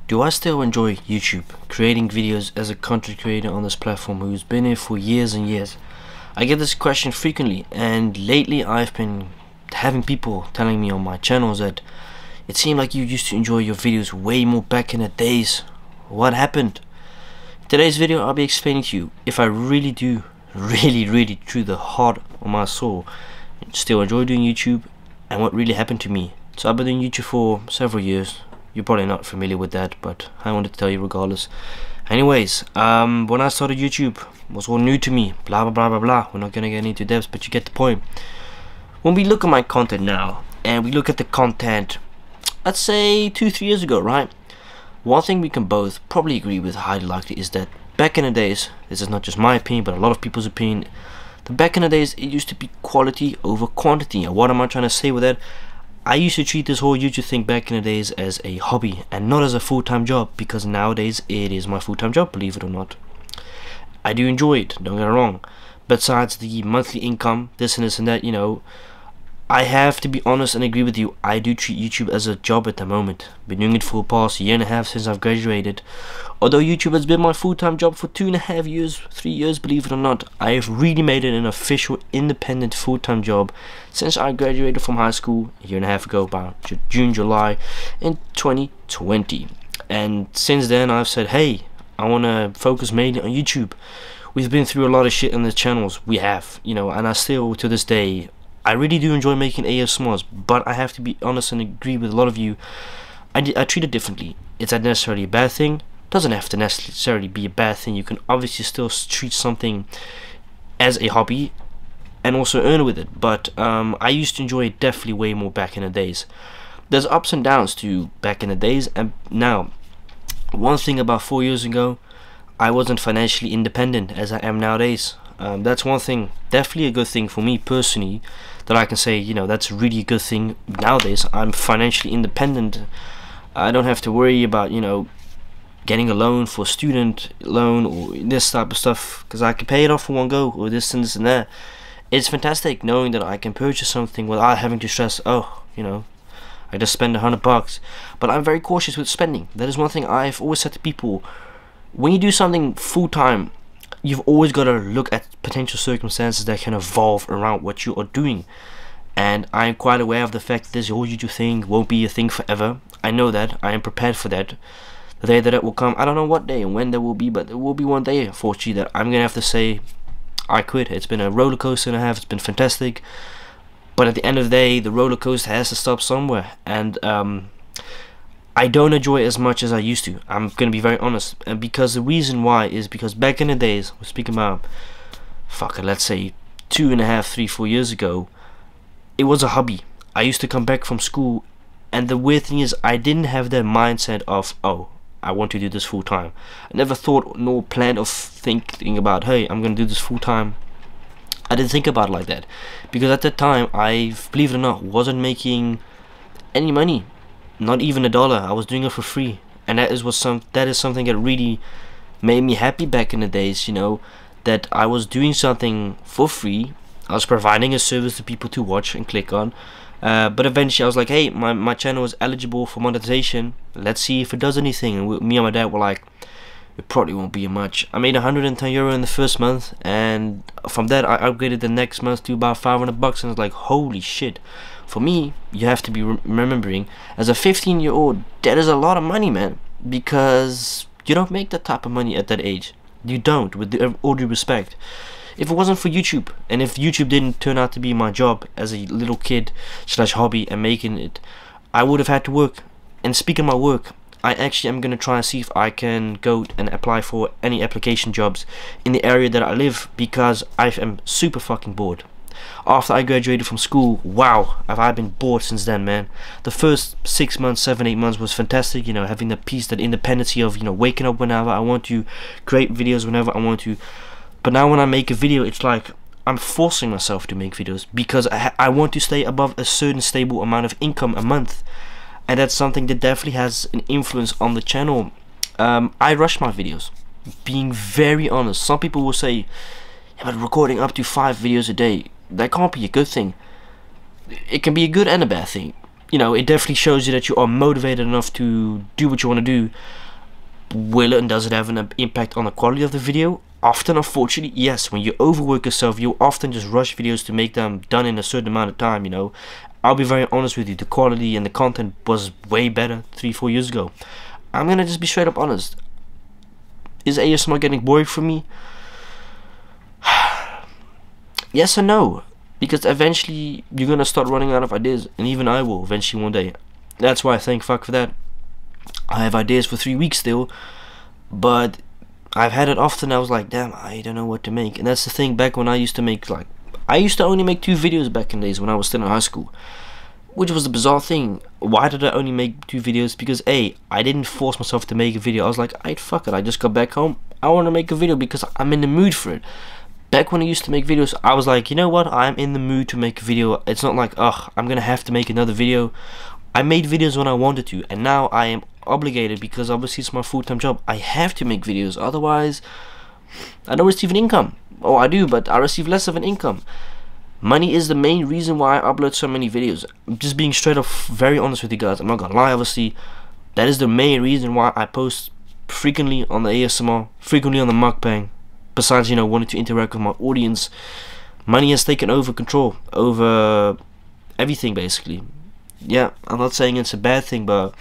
Do I still enjoy YouTube, creating videos as a content creator on this platform who's been here for years and years? I get this question frequently, and lately I've been having people telling me on my channels that it seemed like you used to enjoy your videos way more back in the days. What happened? In today's video I'll be explaining to you if I really do, really through the heart of my soul, still enjoy doing YouTube and what really happened to me. So I've been doing YouTube for several years. You're probably not familiar with that, but I wanted to tell you regardless. Anyways, when I started YouTube, it was all new to me, blah blah blah. We're not gonna get into depths, but you get the point. When we look at my content now, and we look at the content, let's say 2-3 years ago, right? One thing we can both probably agree with highly likely is that back in the days, this is not just my opinion, but a lot of people's opinion, that back in the days it used to be quality over quantity. And what am I trying to say with that? I used to treat this whole YouTube thing back in the days as a hobby and not as a full-time job, because nowadays it is my full-time job, believe it or not. I do enjoy it, don't get me wrong. Besides the monthly income, this and that, you know, I have to be honest and agree with you, I do treat YouTube as a job at the moment. Been doing it for the past year and a half since I've graduated. Although YouTube has been my full-time job for 2.5 years, 3 years, believe it or not, I have really made it an official, independent, full-time job since I graduated from high school a year and a half ago, about June, July in 2020. And since then I've said, hey, I want to focus mainly on YouTube. We've been through a lot of shit on the channels, we have, you know, and I still, to this day, I really do enjoy making ASMRs, but I have to be honest and agree with a lot of you. I treat it differently. It's not necessarily a bad thing. Doesn't have to necessarily be a bad thing. You can obviously still treat something as a hobby and also earn with it. But I used to enjoy it definitely way more back in the days. There's ups and downs to back in the days and now. One thing about 4 years ago, I wasn't financially independent as I am nowadays. That's one thing, definitely a good thing for me personally, that I can say, you know, that's really a good thing nowadays. I'm financially independent. I don't have to worry about, you know, getting a loan for a student loan or this type of stuff, because I can pay it off in one go, or this and that. It's fantastic knowing that I can purchase something without having to stress, oh, you know, I just spend $100. But I'm very cautious with spending. That is one thing I've always said to people. When you do something full-time, you've always got to look at potential circumstances that can evolve around what you are doing. And I'm quite aware of the fact that this whole YouTube thing won't be a thing forever. I know that. I am prepared for that. The day that it will come, I don't know what day and when there will be, but there will be one day, unfortunately, that I'm going to have to say, I quit. It's been a roller coaster and a half. It's been fantastic. But at the end of the day, the roller coaster has to stop somewhere. And I don't enjoy it as much as I used to. I'm gonna be very honest, and because the reason why is because back in the days, we're speaking about, let's say 2.5, 3, 4 years ago, it was a hobby. I used to come back from school, and the weird thing is, I didn't have that mindset of, oh, I want to do this full time. I never thought nor planned of thinking about, hey, I'm gonna do this full time. I didn't think about it like that, because at that time, I, believe it or not, wasn't making any money. Not even $1. I was doing it for free, and that is something that really made me happy back in the days, you know, that I was doing something for free. I was providing a service to people to watch and click on, but eventually I was like, hey, my channel is eligible for monetization, let's see if it does anything. And me and my dad were like, it probably won't be much. I made €110 in the first month, and from that I upgraded the next month to about $500, and it's like, holy shit. For me, you have to be remembering, as a 15-year-old, that is a lot of money, man, because you don't make that type of money at that age. You don't, with all due respect. If it wasn't for YouTube, and if YouTube didn't turn out to be my job as a little kid / hobby and making it, I would have had to work. And speaking of my work, I actually am going to try and see if I can go and apply for any application jobs in the area that I live, because I am super fucking bored. After I graduated from school, wow, have I been bored since then, man. The first 6 months, 7, 8 months was fantastic, you know, having the peace, that independency of, you know, waking up whenever I want to, create videos whenever I want to. But now when I make a video, it's like I'm forcing myself to make videos, because I want to stay above a certain stable amount of income a month. And that's something that definitely has an influence on the channel. I rush my videos, being very honest. Some people will say, yeah, but recording up to 5 videos a day, that can't be a good thing. It can be a good and a bad thing. you know, it definitely shows you that you are motivated enough to do what you want to do. Will it and does it have an impact on the quality of the video? Often, unfortunately, yes. When you overwork yourself, you often just rush videos to make them done in a certain amount of time, you know. I'll be very honest with you, the quality and the content was way better 3-4 years ago. I'm gonna just be straight up honest. Is ASMR getting boring for me? Yes and no. Because eventually you're gonna start running out of ideas, and even I will eventually one day. That's why I thank fuck for that. I have ideas for 3 weeks still, but I've had it often. I was like, damn, I don't know what to make. And that's the thing, back when I used to make, like, I used to only make 2 videos back in the days when I was still in high school, which was the bizarre thing. Why did I only make 2 videos? Because A, I didn't force myself to make a video. I was like, I'd fuck it, I just got back home, I want to make a video because I'm in the mood for it. Back when I used to make videos, I was like, you know what, I'm in the mood to make a video. It's not like, ugh, I'm gonna have to make another video. I made videos when I wanted to, and now I am obligated, because obviously it's my full-time job. I have to make videos, otherwise I don't receive an income. Oh, I do, but I receive less of an income. Money is the main reason why I upload so many videos. I'm just being straight up very honest with you guys. I'm not gonna lie, obviously. That is the main reason why I post frequently on the ASMR, frequently on the mukbang. Besides, you know, wanting to interact with my audience, money has taken over control over everything, basically. Yeah, I'm not saying it's a bad thing, but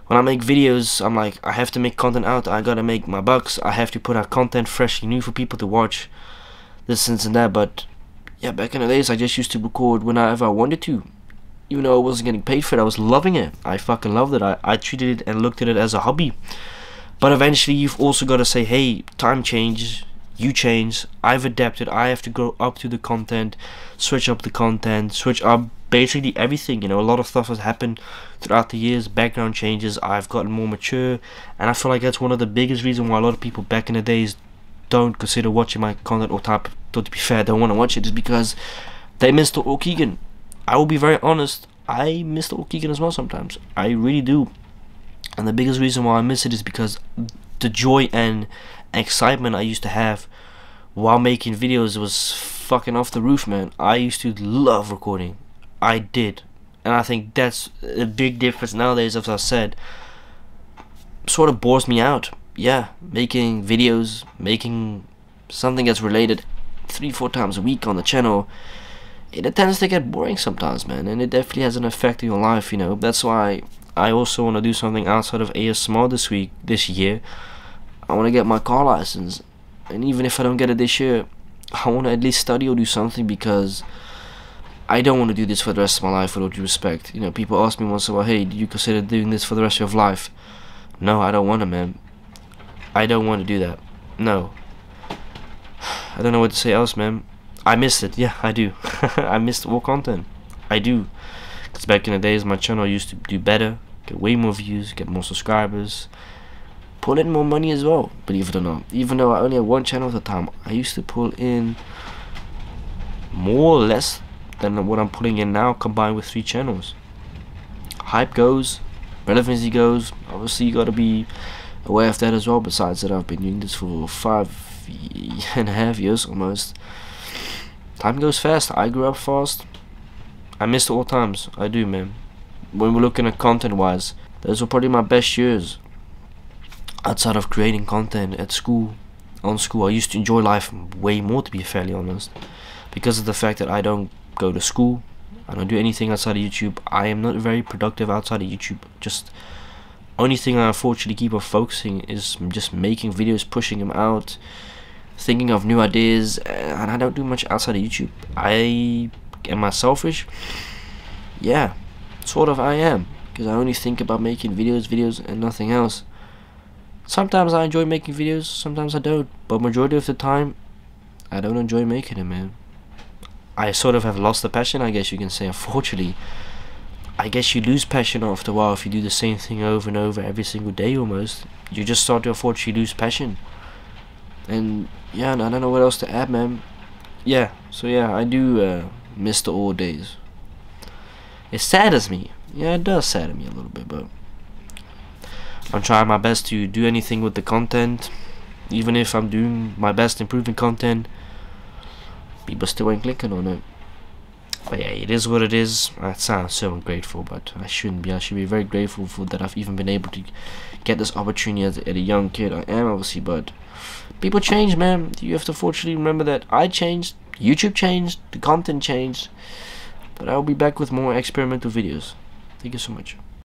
when I make videos, I'm like, I have to make content out. I gotta make my bucks. I have to put out content freshly new for people to watch, this and that. But yeah, back in the days, I just used to record whenever I wanted to. Even though I wasn't getting paid for it, I was loving it. I fucking loved it. I treated it and looked at it as a hobby. But eventually, you've also got to say, hey, time changes, you change, I've adapted, I have to grow up to the content, switch up the content, switch up basically everything. You know, a lot of stuff has happened throughout the years, background changes, I've gotten more mature, and I feel like that's one of the biggest reasons why a lot of people back in the days don't consider watching my content, or to be fair, don't want to watch it, is because they miss the Keegan. I will be very honest, I miss the Keegan as well sometimes. I really do. And the biggest reason why I miss it is because the joy and excitement I used to have while making videos was fucking off the roof, man. I used to love recording. I did. And I think that's a big difference nowadays, as I said. Sort of bores me out. Yeah, making videos, making something that's related 3-4 times a week on the channel, it tends to get boring sometimes, man. And it definitely has an effect on your life, you know. That's why I also want to do something outside of ASMR this year. I want to get my car license, and even if I don't get it this year, I want to at least study or do something, because I don't want to do this for the rest of my life, with all due respect. You know, people ask me once in a while, hey, do you consider doing this for the rest of your life? No, I don't want to, man. I don't want to do that. No. I don't know what to say else, man. I miss it. Yeah, I do. I miss all content. I do. Because back in the days, my channel used to do better, get way more views, get more subscribers, pull in more money as well, believe it or not. Even though I only had one channel at the time, I used to pull in more or less than what I'm pulling in now, combined with 3 channels. Hype goes, relevancy goes. Obviously, you got to be aware of that as well. Besides that, I've been doing this for 5.5 years almost. Time goes fast. I grew up fast. I miss the old times. I do, man. When we're looking at content wise, those were probably my best years. Outside of creating content at school, on school, I used to enjoy life way more, to be fairly honest, because of the fact that I don't go to school, I don't do anything outside of YouTube. I am not very productive outside of YouTube. Just only thing I unfortunately keep on focusing is just making videos, pushing them out, thinking of new ideas, and I don't do much outside of YouTube. Am I selfish? Yeah, sort of. I am, because I only think about making videos and nothing else. Sometimes I enjoy making videos, sometimes I don't, but majority of the time I don't enjoy making them, man. I sort of have lost the passion, I guess you can say, unfortunately. I guess you lose passion after a while if you do the same thing over and over every single day almost. You just start to unfortunately lose passion. And yeah, I don't know what else to add, man. Yeah, so yeah, I do miss the old days. It saddens me. Yeah, it does sadden me a little bit, but I'm trying my best to do anything with the content. Even if I'm doing my best improving content, people still ain't clicking on it. But yeah, it is what it is. That sounds so ungrateful, but I shouldn't be. I should be very grateful for that I've even been able to get this opportunity as a young kid. I am, obviously, but people change, man. You have to fortunately remember that I changed, YouTube changed, the content changed, but I'll be back with more experimental videos. Thank you so much.